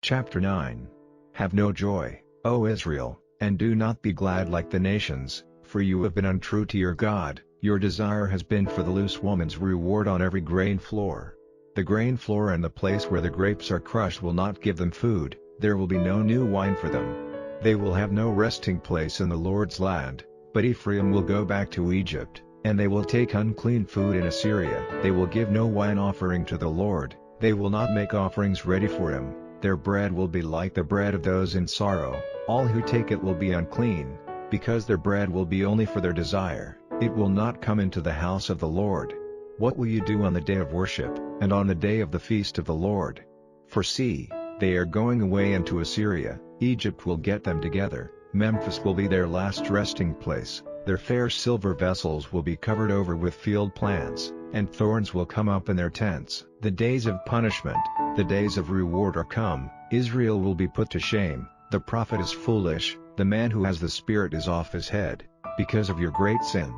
Chapter 9. Have no joy, O Israel, and do not be glad like the nations, for you have been untrue to your God. Your desire has been for the loose woman's reward on every grain floor. The grain floor and the place where the grapes are crushed will not give them food, there will be no new wine for them. They will have no resting place in the Lord's land, but Ephraim will go back to Egypt, and they will take unclean food in Assyria. They will give no wine offering to the Lord, they will not make offerings ready for him. Their bread will be like the bread of those in sorrow, all who take it will be unclean, because their bread will be only for their desire, it will not come into the house of the Lord. What will you do on the day of worship, and on the day of the feast of the Lord? For see, they are going away into Assyria, Egypt will get them together, Memphis will be their last resting place, their fair silver vessels will be covered over with field plants, and thorns will come up in their tents. The days of punishment, the days of reward are come, Israel will be put to shame, the prophet is foolish, the man who has the spirit is off his head, because of your great sin.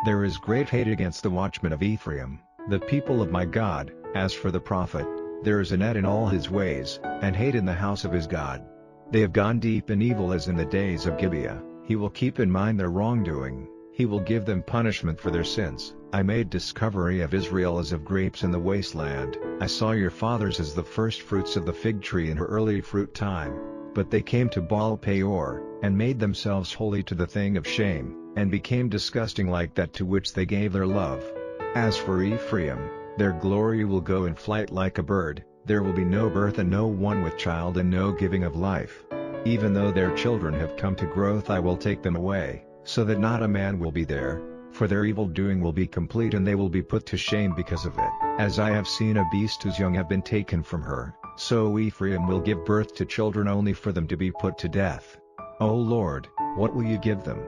There is great hate against the watchmen of Ephraim, the people of my God. As for the prophet, there is a net in all his ways, and hate in the house of his God. They have gone deep in evil as in the days of Gibeah, he will keep in mind their wrongdoing, he will give them punishment for their sins. I made discovery of Israel as of grapes in the wasteland, I saw your fathers as the first fruits of the fig tree in her early fruit time, but they came to Baal Peor, and made themselves holy to the thing of shame, and became disgusting like that to which they gave their love. As for Ephraim, their glory will go in flight like a bird, there will be no birth and no one with child and no giving of life. Even though their children have come to growth I will take them away, so that not a man will be there, for their evil doing will be complete and they will be put to shame because of it. As I have seen a beast whose young have been taken from her, so Ephraim will give birth to children only for them to be put to death. O Lord, what will you give them?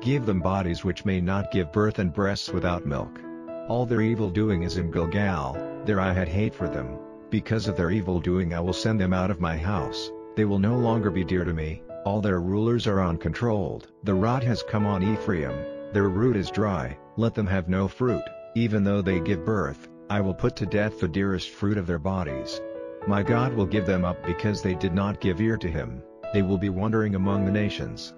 Give them bodies which may not give birth and breasts without milk. All their evil doing is in Gilgal, there I had hate for them, because of their evil doing I will send them out of my house, they will no longer be dear to me, all their rulers are uncontrolled. The rot has come on Ephraim, their root is dry, let them have no fruit, even though they give birth, I will put to death the dearest fruit of their bodies. My God will give them up because they did not give ear to him, they will be wandering among the nations.